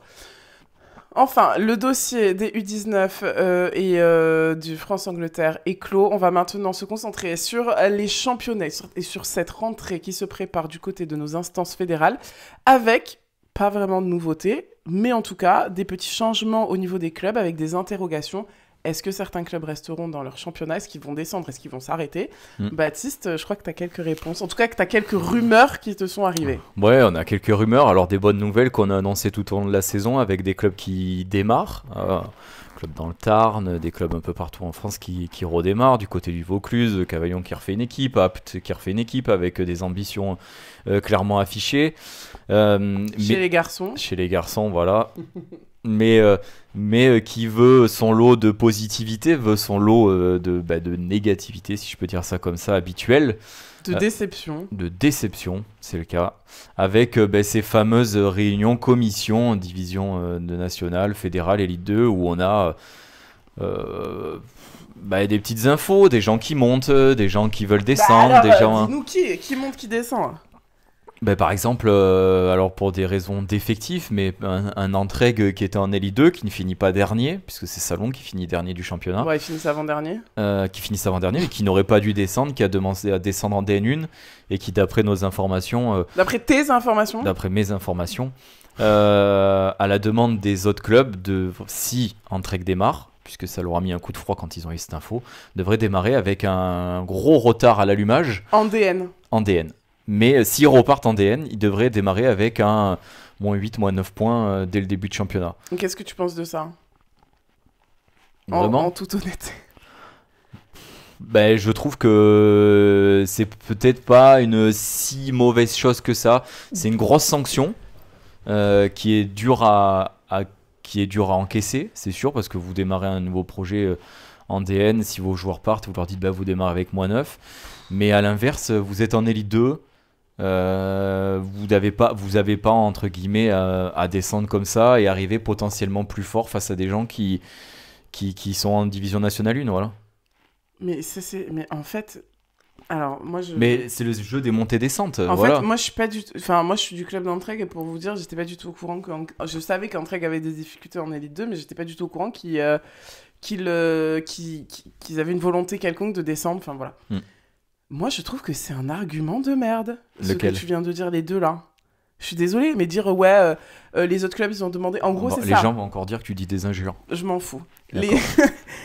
Enfin, le dossier des U19 et du France-Angleterre est clos. On va maintenant se concentrer sur les championnats et sur cette rentrée qui se prépare du côté de nos instances fédérales avec pas vraiment de nouveautés, mais en tout cas des petits changements au niveau des clubs avec des interrogations. Est-ce que certains clubs resteront dans leur championnat? Est-ce qu'ils vont descendre? Est-ce qu'ils vont s'arrêter? Baptiste, je crois que tu as quelques réponses. En tout cas, que tu as quelques rumeurs qui te sont arrivées. Ouais, on a quelques rumeurs. Alors, des bonnes nouvelles qu'on a annoncées tout au long de la saison avec des clubs qui démarrent. Clubs dans le Tarn, des clubs un peu partout en France qui redémarrent. Du côté du Vaucluse, Cavaillon qui refait une équipe, Apt qui refait une équipe avec des ambitions clairement affichées. Chez les garçons. Chez les garçons, voilà. mais qui veut son lot de positivité, veut son lot de négativité, si je peux dire ça comme ça, habituel. De déception. De déception, c'est le cas. Avec ces fameuses réunions, commissions, division de nationale, fédérale, élite 2, où on a des petites infos, des gens qui montent, des gens qui veulent descendre. Alors, des gens... dis-nous qui monte, qui descend. Par exemple, alors pour des raisons d'effectifs, mais un Entraigues qui était en Elite 2, qui ne finit pas dernier, puisque c'est Salon qui finit dernier du championnat. Ouais, ils finissent avant-dernier. Qui finissent avant-dernier, mais qui n'aurait pas dû descendre, qui a demandé à descendre en DN1, et qui, d'après nos informations... D'après tes informations ? D'après mes informations, à la demande des autres clubs, si Entraigues démarre, puisque ça leur a mis un coup de froid quand ils ont eu cette info, devrait démarrer avec un gros retard à l'allumage. En DN. En DN. Mais s'ils repartent en DN, ils devraient démarrer avec un -8, -9 points dès le début de championnat. Qu'est-ce que tu penses de ça ? Vraiment ? En toute honnêteté. Je trouve que c'est peut-être pas une si mauvaise chose que ça. C'est une grosse sanction qui est dure à encaisser, c'est sûr, parce que vous démarrez un nouveau projet en DN. Si vos joueurs partent, vous leur dites vous démarrez avec -9. Mais à l'inverse, vous êtes en Elite 2. Vous n'avez pas entre guillemets à descendre comme ça et arriver potentiellement plus fort face à des gens qui sont en division nationale 1, voilà. Mais en fait, alors moi mais c'est le jeu des montées-descentes. En voilà. fait, moi je suis pas du tout, enfin moi je suis du club d'Entraigues et pour vous dire, j'étais pas du tout au courant je savais qu'Entraigues avait des difficultés en Elite 2, mais j'étais pas du tout au courant qu'ils avaient une volonté quelconque de descendre, enfin voilà. Moi, je trouve que c'est un argument de merde. Lequel ? Ce que tu viens de dire, les deux là. Je suis désolée, mais dire les autres clubs, ils ont demandé. En gros, c'est ça. Les gens vont encore dire que tu dis des injures. Je m'en fous.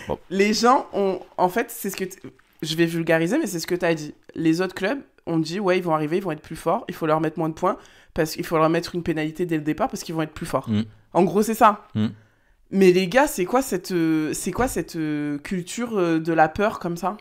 Bon. Les gens ont. En fait, c'est ce que. Je vais vulgariser, mais c'est ce que tu as dit. Les autres clubs ont dit ils vont arriver, ils vont être plus forts, il faut leur mettre moins de points, parce qu'il faut leur mettre une pénalité dès le départ, parce qu'ils vont être plus forts. En gros, c'est ça. Mais les gars, c'est quoi cette culture de la peur comme ça ?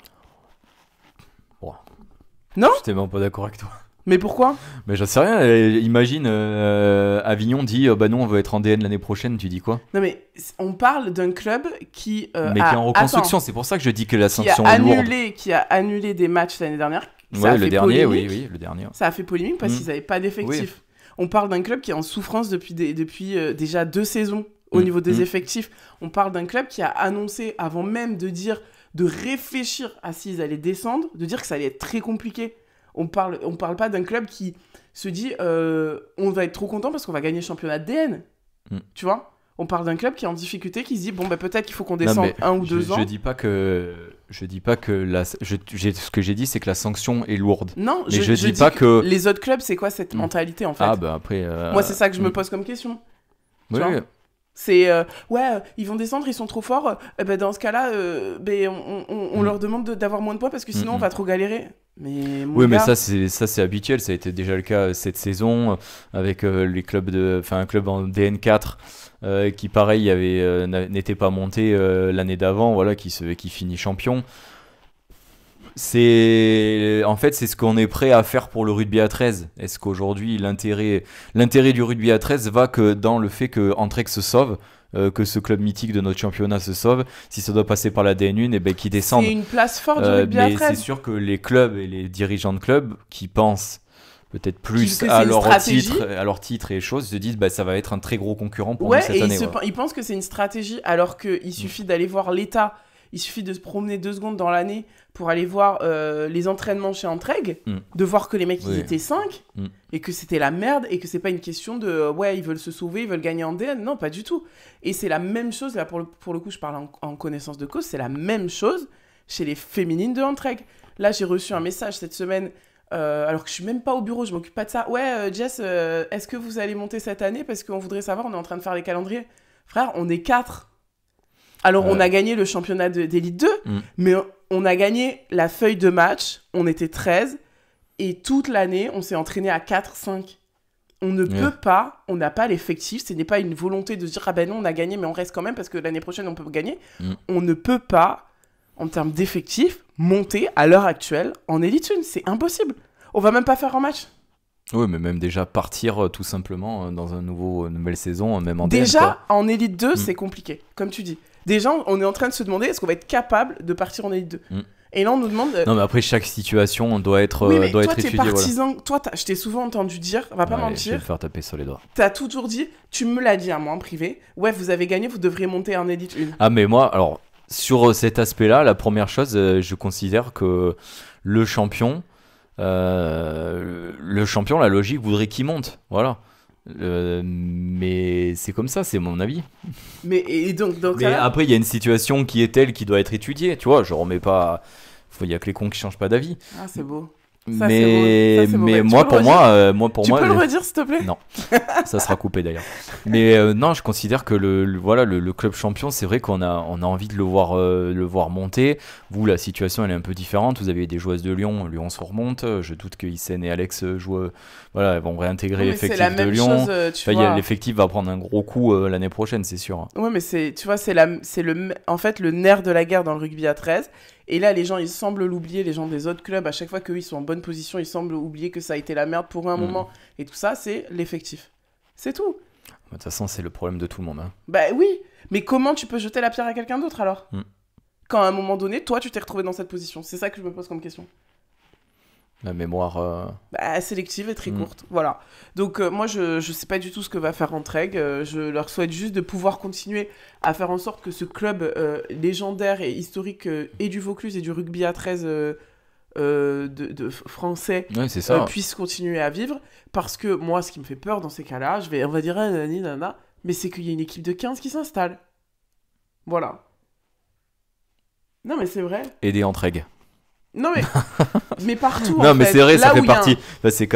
Non ? Je n'étais même pas d'accord avec toi. Mais pourquoi ? Mais j'en sais rien. Imagine, Avignon dit nous on veut être en DN l'année prochaine. Tu dis quoi ? Non mais on parle d'un club qui mais qui est en reconstruction. C'est pour ça que je dis que la sanction est lourde. Qui a annulé des matchs l'année dernière. Le dernier, oui, le dernier. Ça a fait polémique parce qu'ils n'avaient pas d'effectifs. Oui. On parle d'un club qui est en souffrance depuis déjà 2 saisons au niveau des effectifs. On parle d'un club qui a annoncé avant même de réfléchir à s'ils allaient descendre, de dire que ça allait être très compliqué. On parle pas d'un club qui se dit on va être trop content parce qu'on va gagner le championnat de DN. Tu vois ? On parle d'un club qui est en difficulté, qui se dit peut-être qu'il faut qu'on descende 1 ou 2 ans. Je dis pas que ce que j'ai dit, c'est que la sanction est lourde. Non, mais je dis pas que les autres clubs, c'est quoi cette mentalité en fait ? Après. Moi, c'est ça que je me pose comme question. Oui. C'est ils vont descendre, ils sont trop forts. Dans ce cas-là, on leur demande d'avoir moins de points parce que sinon on va trop galérer. Mais mais ça c'est habituel. Ça a été déjà le cas cette saison avec les clubs un club en DN4 qui pareil n'était pas monté l'année d'avant, voilà, qui finit champion. C'est ce qu'on est prêt à faire pour le rugby à 13. Est-ce qu'aujourd'hui l'intérêt du rugby à 13 va que dans le fait que Entraigues se sauve, que ce club mythique de notre championnat se sauve, si ça doit passer par la DN1 et qu'ils descendent. C'est une place forte du rugby à 13. Mais c'est sûr que les clubs et les dirigeants de clubs qui pensent peut-être plus à leur titre et choses se disent ça va être un très gros concurrent pour nous cette année. Ils pensent que c'est une stratégie alors qu'il suffit d'aller voir l'État. Il suffit de se promener 2 secondes dans l'année pour aller voir les entraînements chez Entraigues, de voir que les mecs ils étaient 5 et que c'était la merde et que c'est pas une question de ils veulent se sauver, ils veulent gagner en DN. Non, pas du tout. Et c'est la même chose, là pour le coup je parle en connaissance de cause, c'est la même chose chez les féminines de Entraigues. Là j'ai reçu un message cette semaine, alors que je suis même pas au bureau, je m'occupe pas de ça. Jess, est-ce que vous allez monter cette année parce qu'on voudrait savoir, on est en train de faire les calendriers. Frère, on est 4. Alors, on a gagné le championnat d'Élite 2, mais on a gagné la feuille de match, on était 13, et toute l'année, on s'est entraîné à 4-5. On ne peut pas, on n'a pas l'effectif, ce n'est pas une volonté de se dire « Ah ben non, on a gagné, mais on reste quand même, parce que l'année prochaine, on peut gagner. On ne peut pas, en termes d'effectifs, monter à l'heure actuelle en Élite 1. C'est impossible. On va même pas faire un match. Oui, mais même déjà partir tout simplement dans une nouvelle saison, même en Déjà, DL, quoi. en Elite 2, c'est compliqué, comme tu dis. Déjà, on est en train de se demander est-ce qu'on va être capable de partir en Elite 2. Et là, on nous demande. Non, mais après, chaque situation doit être, oui, mais doit toi, être t'es étudiée. partisan. Toi, je t'ai souvent entendu dire, on va pas Je vais mentir, me faire taper sur les doigts. t'as toujours dit, tu me l'as dit à moi en privé, ouais, vous avez gagné, vous devriez monter en Elite 1. Ah, mais moi, alors, sur cet aspect-là, la première chose, je considère que le champion, la logique voudrait qu'il monte. Voilà. Mais c'est comme ça, c'est mon avis. Mais et donc Mais après, il y a une situation qui est telle qui doit être étudiée. Tu vois, je remets pas. Il y a que les cons qui changent pas d'avis. Ah, c'est beau. Ça, mais moi, pour moi, tu peux le redire, s'il te plaît? Non, ça sera coupé d'ailleurs. Mais non, je considère que le club champion, c'est vrai qu'on a envie de le voir monter. Vous, la situation, elle est un peu différente. Vous avez des joueuses de Lyon se remonte. Je doute que Hyssen et Alex jouent. Voilà, elles vont réintégrer l'effectif de Lyon. L'effectif va prendre un gros coup l'année prochaine, c'est sûr. Ouais, mais tu vois, en fait le nerf de la guerre dans le rugby à 13. Et là, les gens, ils semblent l'oublier, les gens des autres clubs, à chaque fois qu'eux, ils sont en bonne position, ils semblent oublier que ça a été la merde pour un moment. Et tout ça, c'est l'effectif. C'est tout. De toute façon, c'est le problème de tout le monde. Hein. Bah oui, mais comment tu peux jeter la pierre à quelqu'un d'autre alors quand à un moment donné, toi, tu t'es retrouvé dans cette position? C'est ça que je me pose comme question. La mémoire... sélective et très courte, voilà. Donc moi, je sais pas du tout ce que va faire Entraigues. Je leur souhaite juste de pouvoir continuer à faire en sorte que ce club légendaire et historique et du Vaucluse et du rugby à 13 de français puisse continuer à vivre. Parce que moi, ce qui me fait peur dans ces cas-là, on va dire nana, mais c'est qu'il y a une équipe de 15 qui s'installe. Voilà. Non, mais c'est vrai. Et des Entraigues. Non mais partout non en mais fait. c'est vrai, là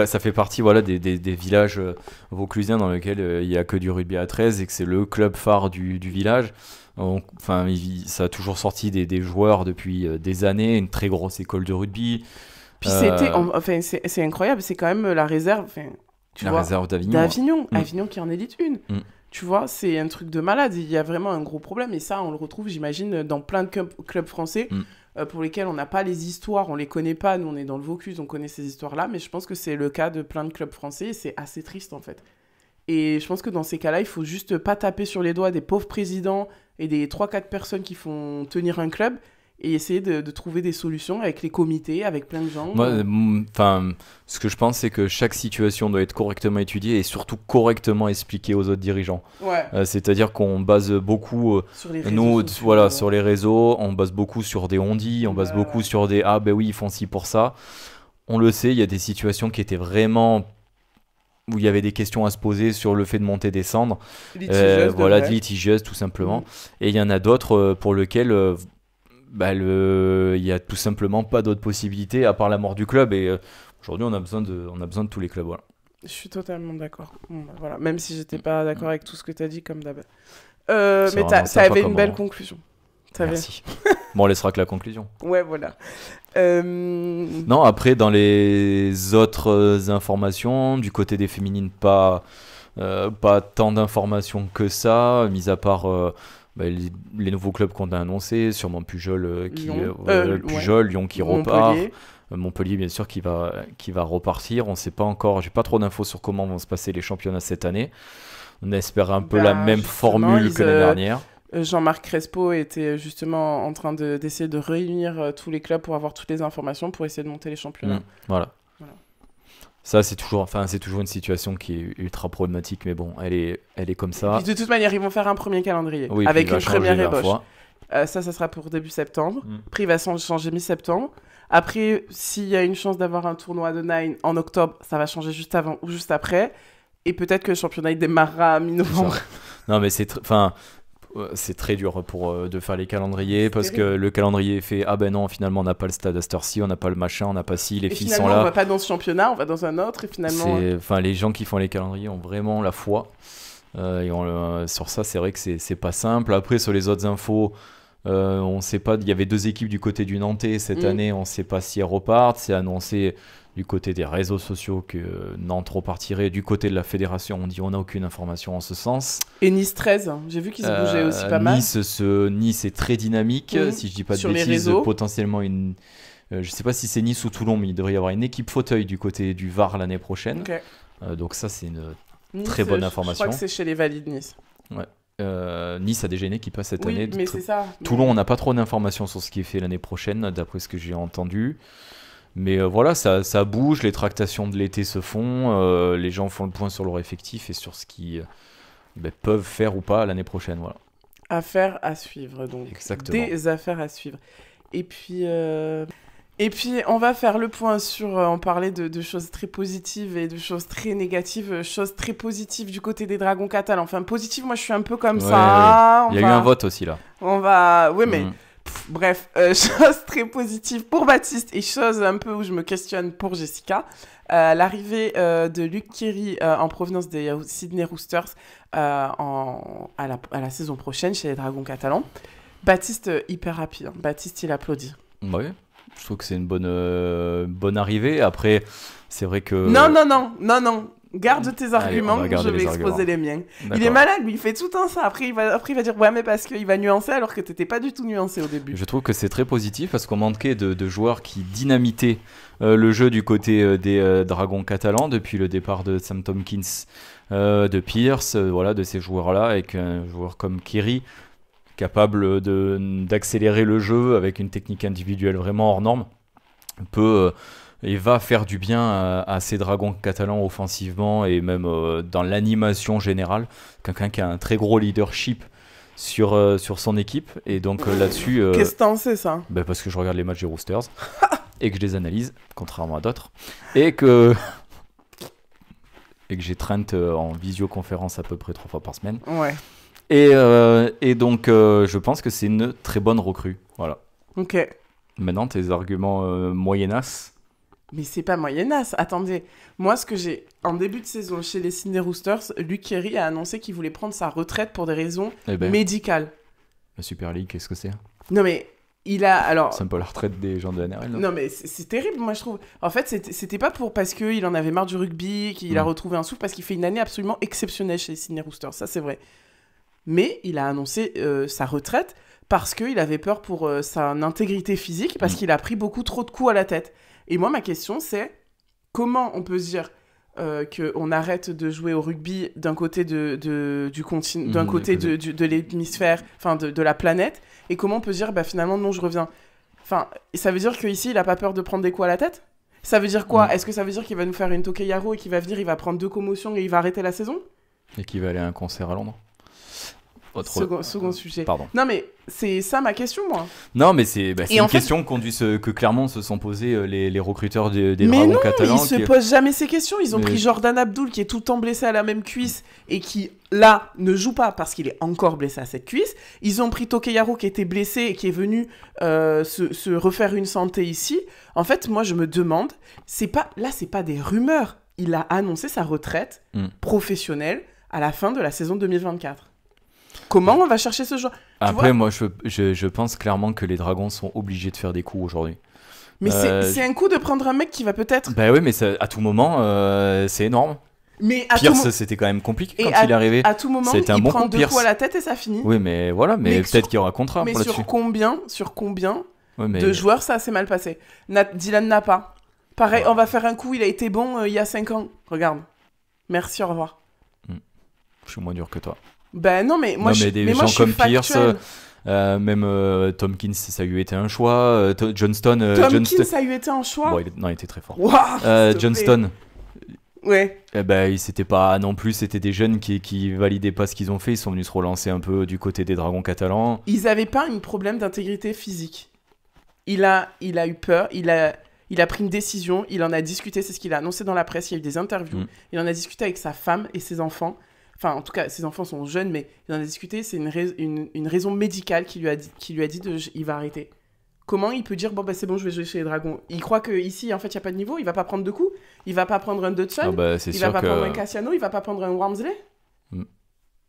ça fait partie voilà des villages vauclusiens dans lesquels il y a que du rugby à 13 et que c'est le club phare du village. Enfin ça a toujours sorti des joueurs depuis des années, une très grosse école de rugby. Puis c'est incroyable, c'est quand même la réserve réserve d'Avignon. Avignon qui est en élite 1. Tu vois, c'est un truc de malade, il y a vraiment un gros problème et ça on le retrouve j'imagine dans plein de clubs français. Pour lesquels on n'a pas les histoires, on les connaît pas, nous on est dans le Vaucluse, on connaît ces histoires-là, mais je pense que c'est le cas de plein de clubs français et c'est assez triste en fait. Et je pense que dans ces cas-là, il faut juste pas taper sur les doigts des pauvres présidents et des 3-4 personnes qui font tenir un club et essayer de trouver des solutions avec les comités, avec plein de gens. Ce que je pense, c'est que chaque situation doit être correctement étudiée et surtout correctement expliquée aux autres dirigeants. Ouais. C'est-à-dire qu'on base beaucoup, sur les réseaux sur les réseaux, on base beaucoup sur des on-dit, on base beaucoup sur des « ah ben oui, ils font ci pour ça ». On le sait, il y a des situations qui étaient vraiment... où il y avait des questions à se poser sur le fait de monter, descendre. Litigieuses tout simplement. Et il y en a d'autres pour lesquelles... il y a tout simplement pas d'autre possibilité à part la mort du club et aujourd'hui on a besoin de tous les clubs, voilà. Je suis totalement d'accord. Voilà, même si j'étais pas d'accord avec tout ce que tu as dit comme d'hab. Mais ça avait une belle conclusion. Merci. Bon, on laissera que la conclusion. Ouais, voilà. Non, après dans les autres informations du côté des féminines, pas tant d'informations que ça, mis à part les nouveaux clubs qu'on a annoncés, sûrement Pujol, Lyon qui repart, Montpellier bien sûr qui va repartir. On ne sait pas encore, j'ai pas trop d'infos sur comment vont se passer les championnats cette année. On espère un peu la même formule que l'année dernière. Jean-Marc Crespo était justement en train d'essayer de réunir tous les clubs pour avoir toutes les informations pour essayer de monter les championnats. Voilà. Ça, c'est toujours une situation qui est ultra problématique, mais bon, elle est comme ça. Et puis, de toute manière, ils vont faire un premier calendrier avec une première ébauche. Ça sera pour début septembre. Après, il va changer mi-septembre. Après, s'il y a une chance d'avoir un tournoi de Nine en octobre, ça va changer juste avant ou juste après. Et peut-être que le championnat il démarrera à mi-novembre. Non, mais c'est très dur de faire les calendriers parce que le calendrier est fait ah ben non finalement on n'a pas le stade à cette heure-ci, on n'a pas le machin, on n'a pas ci, les filles sont là. On va pas dans ce championnat, on va dans un autre et finalement. Les gens qui font les calendriers ont vraiment la foi sur ça, c'est vrai que c'est pas simple. Après sur les autres infos, on sait pas, il y avait 2 équipes du côté du Nantais cette année, on sait pas si elles repartent, c'est annoncé du côté des réseaux sociaux que Nantes repartirait. Du côté de la fédération, on dit on n'a aucune information en ce sens. Et Nice 13, j'ai vu qu'ils se bougeaient aussi pas mal. Nice est très dynamique, si je dis pas de bêtises, potentiellement une Je sais pas si c'est Nice ou Toulon, mais il devrait y avoir une équipe fauteuil du côté du Var l'année prochaine. Ok. Donc ça, c'est une Nice, très bonne Je information. crois que c'est chez les Valides Nice. Nice a déjà une équipe cette Oui, année. mais c'est ça. Toulon, on n'a pas trop d'informations sur ce qui est fait l'année prochaine, d'après ce que j'ai entendu. Mais voilà, ça bouge, les tractations de l'été se font, les gens font le point sur leur effectif et sur ce qu'ils peuvent faire ou pas l'année prochaine. Voilà. Affaires à suivre, donc. Exactement. Des affaires à suivre. Et puis, on va faire le point sur... on parlait de choses très positives et de choses très négatives. Choses très positives du côté des Dragons catalans. Enfin, positive, moi, je suis un peu comme ça. Il y a eu un vote aussi, là. On va... Oui, mais... Bref, chose très positive pour Baptiste et chose un peu où je me questionne pour Jessica. L'arrivée de Luc Kéry en provenance des Sydney Roosters à la saison prochaine chez les Dragons catalans. Baptiste, hyper rapide. Baptiste, il applaudit. Oui, je trouve que c'est une bonne arrivée. Après, c'est vrai que... Non. Garde tes arguments, Allez, je vais exposer les miens. Il est malade, lui, il fait tout un ça. Après, il va dire, ouais, mais parce qu'il va nuancer alors que t'étais pas du tout nuancé au début. Je trouve que c'est très positif parce qu'on manquait de joueurs qui dynamitaient le jeu du côté des Dragons catalans depuis le départ de Sam Tomkins, de Pierce, de ces joueurs-là, avec un joueur comme Kéry, capable d'accélérer le jeu avec une technique individuelle vraiment hors norme, et va faire du bien à ces Dragons catalans offensivement et même dans l'animation générale. Quelqu'un qui a un très gros leadership sur son équipe. Et donc là-dessus... Qu'est-ce que t'en sais, ça ? Parce que je regarde les matchs des Roosters et que je les analyse, contrairement à d'autres. Et que j'ai Trent en visioconférence à peu près 3 fois par semaine. Ouais. Et donc, je pense que c'est une très bonne recrue. Voilà. Ok. Maintenant, tes arguments moyennas. Mais c'est pas moyennasse. Attendez, moi, ce que j'ai... En début de saison, chez les Sydney Roosters, Luc Kéry a annoncé qu'il voulait prendre sa retraite pour des raisons médicales. La Super League, qu'est-ce que c'est ? Non, mais il a... Alors... C'est un peu la retraite des gens de NRL, non, mais c'est terrible, moi, je trouve. En fait, c'était pas parce qu'il en avait marre du rugby, qu'il a retrouvé un souffle, parce qu'il fait une année absolument exceptionnelle chez les Sydney Roosters. Ça, c'est vrai. Mais il a annoncé sa retraite parce qu'il avait peur pour son intégrité physique, parce qu'il a pris beaucoup trop de coups à la tête. Et moi, ma question, c'est comment on peut se dire qu'on arrête de jouer au rugby d'un côté de l'hémisphère, enfin de la planète, et comment on peut se dire, finalement, non, je reviens. Enfin, ça veut dire qu'ici, il n'a pas peur de prendre des coups à la tête ? Ça veut dire quoi ? Est-ce que ça veut dire qu'il va nous faire une Toke Yaro et qu'il va venir, il va prendre 2 commotions et il va arrêter la saison ? Et qu'il va aller à un concert à Londres ? Second sujet. Pardon. Non, mais c'est ça ma question, moi. Non, mais c'est une question que clairement se sont posées les recruteurs des Dragons catalans. Mais ils se posent jamais ces questions. Ils ont pris Jordan Abdul, qui est tout le temps blessé à la même cuisse et qui, là, ne joue pas parce qu'il est encore blessé à cette cuisse. Ils ont pris Toke Yaro, qui était blessé et qui est venu se refaire une santé ici. En fait, moi, je me demande, c'est pas des rumeurs. Il a annoncé sa retraite professionnelle à la fin de la saison 2024. Comment on va chercher ce joueur ? Après, moi, je pense clairement que les Dragons sont obligés de faire des coups aujourd'hui. Mais c'est un coup de prendre un mec qui va peut-être... Oui, mais à tout moment, c'est énorme. Mais Pierce, c'était quand même compliqué quand il est arrivé. À tout moment, il prend 2 coups à la tête et ça finit. Oui, mais voilà, mais peut-être qu'il y aura contrat pour là-dessus. Sur combien de joueurs ça s'est mal passé ? Dylan n'a pas. Pareil, on va faire un coup, il a été bon il y a 5 ans. Regarde. Merci, au revoir. Je suis moins dur que toi. Non, mais moi, des gens comme Pierce, même Tomkins, ça lui a été un choix. Johnston, ça lui a été un choix. Bon, il était très fort. Wow, Johnston. Ouais. C'était pas non plus, c'était des jeunes qui validaient pas ce qu'ils ont fait. Ils sont venus se relancer un peu du côté des Dragons catalans. Ils avaient pas un problème d'intégrité physique. Il a eu peur. Il a pris une décision. Il en a discuté. C'est ce qu'il a annoncé dans la presse. Il y a eu des interviews. Il en a discuté avec sa femme et ses enfants. Enfin, en tout cas, ses enfants sont jeunes, mais il en a discuté. C'est une raison médicale qui lui a dit il va arrêter. Comment il peut dire, c'est bon, je vais jouer chez les Dragons ? Il croit qu'ici, en fait, il n'y a pas de niveau. Il va pas prendre de coups. Il va pas prendre un Dodson. Il va pas prendre un Cassiano. Il va pas prendre un Wormsley.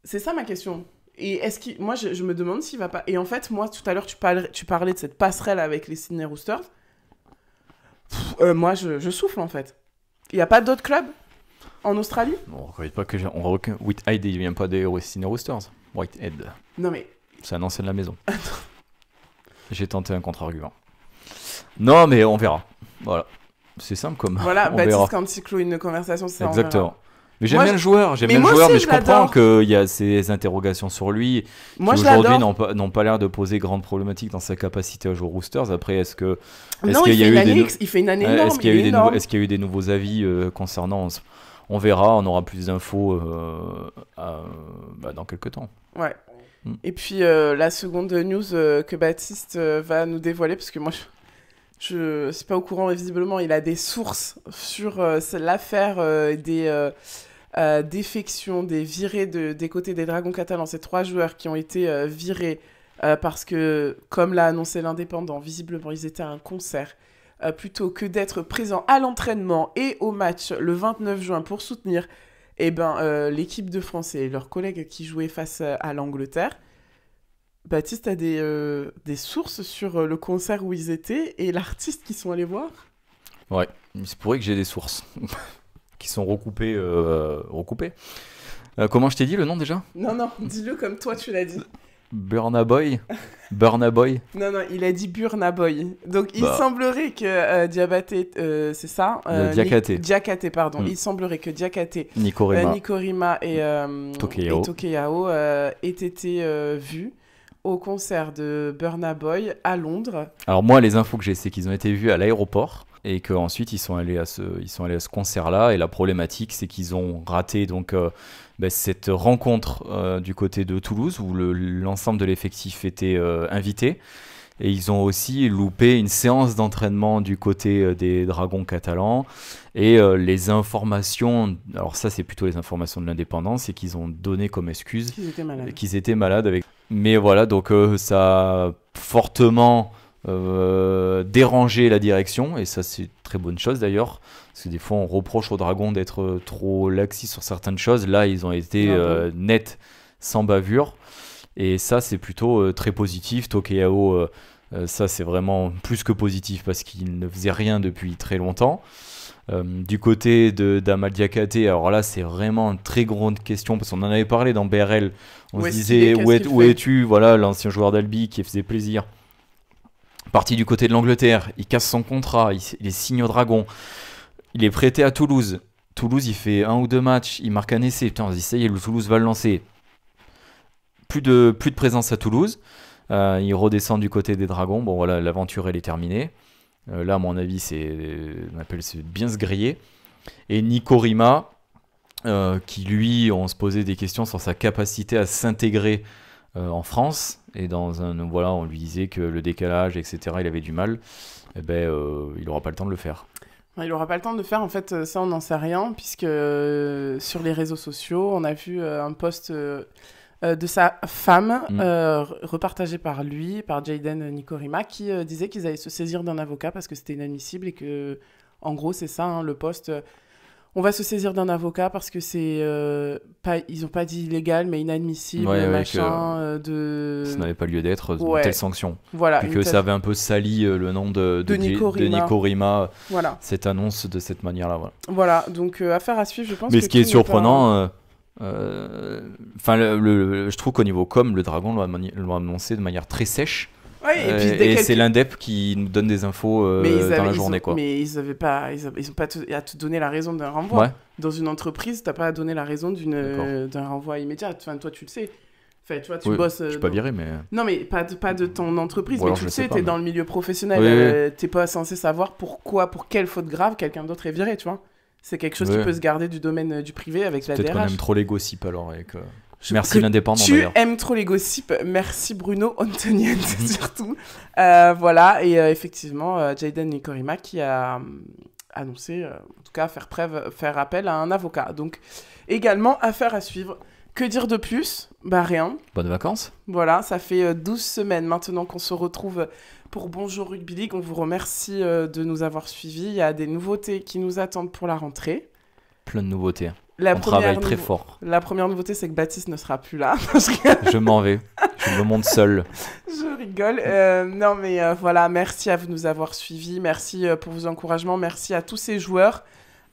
C'est ça ma question. Et moi, je me demande s'il va pas... Et en fait, moi, tout à l'heure, tu parlais de cette passerelle avec les Sydney Roosters. Moi, je souffle, en fait. Il n'y a pas d'autres clubs en Australie ? On ne reconnaît pas que... Whitehead, il vient pas des Sydney Roosters. Whitehead. Non, mais... C'est un ancien de la maison. J'ai tenté un contre-argument. Non, mais on verra. Voilà. C'est simple comme. Voilà, On Baptiste, verra. quand il clôt une conversation, c'est ça, on Exactement. verra. Mais j'aime Moi, bien le joueur, j'aime mais bien le moi joueur, aussi, mais je je comprends l'adore. qu'il y a ces interrogations sur lui Moi, qui je aujourd'hui l'adore. n'ont pas l'air de poser grande problématique dans sa capacité à jouer aux Roosters. Après, est-ce Non, qu'il il y a fait eu une des année, il fait une année énorme, est-ce qu'il y a il eu est des énorme. est-ce qu'il y a eu des nouveaux avis concernant on verra, on aura plus d'infos dans quelques temps. Ouais. Mm. Et puis, la seconde news que Baptiste va nous dévoiler, parce que moi, je suis pas au courant, mais visiblement, il a des sources sur l'affaire des défections, des virées des côtés des Dragons catalans. Ces 3 joueurs qui ont été virés parce que, comme l'a annoncé l'Indépendant, visiblement, ils étaient à un concert. Plutôt que d'être présents à l'entraînement et au match le 29 juin pour soutenir l'équipe de France et leurs collègues qui jouaient face à l'Angleterre. Baptiste a des sources sur le concert où ils étaient et l'artiste qu'ils sont allés voir. Ouais, il se pourrait que j'ai des sources qui sont recoupées. Comment je t'ai dit le nom déjà? Non, dis-le comme toi tu l'as dit. Burna Boy. Non, il a dit Burna Boy. Donc il Bah. semblerait que Diabaté, c'est ça Diakhaté. Diakhaté, pardon. Mm. Il semblerait que Diakhaté, Nico Rema. Nico Rima et Tokeyao aient été vus au concert de Burna Boy à Londres. Alors moi, les infos que j'ai, c'est qu'ils ont été vus à l'aéroport et qu'ensuite ils sont allés à ce concert-là. Et la problématique, c'est qu'ils ont raté donc cette rencontre du côté de Toulouse où l'ensemble de l'effectif était invité. Et ils ont aussi loupé une séance d'entraînement du côté des Dragons catalans. Et les informations, alors ça c'est plutôt les informations de l'Indépendant, c'est qu'ils ont donné comme excuse qu'ils étaient malades. Mais voilà, donc ça a fortement dérangé la direction. Et ça c'est une très bonne chose d'ailleurs. Parce que des fois on reproche aux Dragons d'être trop laxistes sur certaines choses. Là ils ont été nets, sans bavure. Et ça, c'est plutôt très positif. Tokeyao, ça, c'est vraiment plus que positif parce qu'il ne faisait rien depuis très longtemps. Du côté d'Amal Diakhaté, alors là, c'est vraiment une très grande question parce qu'on en avait parlé dans BRL. On se disait, où es-tu? Voilà, l'ancien joueur d'Albi qui faisait plaisir. Parti du côté de l'Angleterre, il casse son contrat, il est signé au Dragon. Il est prêté à Toulouse. Toulouse, il fait 1 ou 2 matchs, il marque un essai. Putain, on se dit, ça y est, le Toulouse va le lancer. Plus de présence à Toulouse. Il redescend du côté des Dragons. Bon, voilà, l'aventure, elle est terminée. Là, à mon avis, c'est bien se griller. Et Nico Rima, qui lui, on se posait des questions sur sa capacité à s'intégrer en France. Et on lui disait que le décalage, etc., il avait du mal. Il n'aura pas le temps de le faire. Il n'aura pas le temps de le faire, en fait, ça, on n'en sait rien, puisque sur les réseaux sociaux, on a vu un post de sa femme, repartagé par lui, par Jayden Nico Rima, qui disait qu'ils allaient se saisir d'un avocat parce que c'était inadmissible et que, en gros, c'est ça, hein, le post. On va se saisir d'un avocat parce que c'est ils n'ont pas dit illégal, mais inadmissible, machin. Ça n'avait pas lieu d'être, une telle sanction. Voilà. Puis que ça avait un peu sali le nom de Nico Rima, voilà. Cette annonce de cette manière-là. Voilà, donc affaire à suivre, je pense. Mais ce qui est surprenant. Je trouve qu'au niveau com, le Dragon l'a annoncé de manière très sèche. Oui, et c'est l'Indep qui nous donne des infos dans la journée. Mais ils n'ont pas à te donner la raison d'un renvoi. Ouais. Dans une entreprise, tu n'as pas à donner la raison d'un renvoi immédiat. Enfin, toi, tu le sais. Enfin, tu vois, tu bosses. Je suis pas viré, mais. Non, mais pas de ton entreprise. Ou mais tu le sais, tu es dans le milieu professionnel. Oui. Tu n'es pas censé savoir pour quelle faute grave quelqu'un d'autre est viré, tu vois. C'est quelque chose qui peut se garder du domaine du privé avec la DRH. Peut-être qu'on aime trop les gossips alors. Merci l'Indépendant d'ailleurs. Tu aimes trop les gossips. Merci Bruno Antonienne surtout. Voilà, et effectivement, Jayden Nico Rima qui a annoncé, en tout cas, faire appel à un avocat. Donc, également, affaire à suivre. Que dire de plus? Bah rien. Bonnes vacances. Voilà, ça fait 12 semaines maintenant qu'on se retrouve pour Bonjour Rugby League. On vous remercie de nous avoir suivis. Il y a des nouveautés qui nous attendent pour la rentrée. Plein de nouveautés. On travaille très fort. La première nouveauté, c'est que Baptiste ne sera plus là. Je m'en vais. Je me monte seul. Je rigole. Non, mais voilà, merci à vous de nous avoir suivis. Merci pour vos encouragements. Merci à tous ces joueurs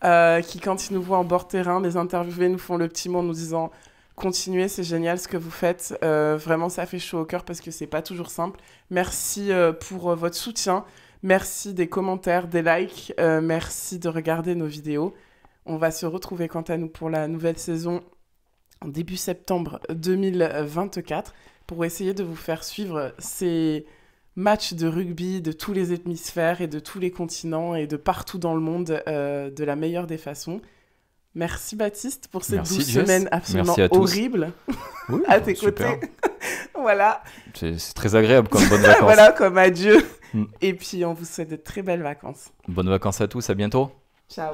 qui, quand ils nous voient en bord terrain, les interviewer, nous font le petit mot en nous disant « Continuez, c'est génial ce que vous faites. Vraiment, ça fait chaud au cœur parce que c'est pas toujours simple. Merci pour votre soutien. Merci des commentaires, des likes. Merci de regarder nos vidéos. On va se retrouver quant à nous pour la nouvelle saison en début septembre 2024 pour essayer de vous faire suivre ces matchs de rugby de tous les hémisphères et de tous les continents et de partout dans le monde de la meilleure des façons. Merci Baptiste pour cette 12 semaines absolument horribles oui, à tes côtés. Voilà. C'est très agréable comme bonnes vacances. Voilà, comme adieu. Et puis on vous souhaite de très belles vacances. Bonnes vacances à tous, à bientôt. Ciao.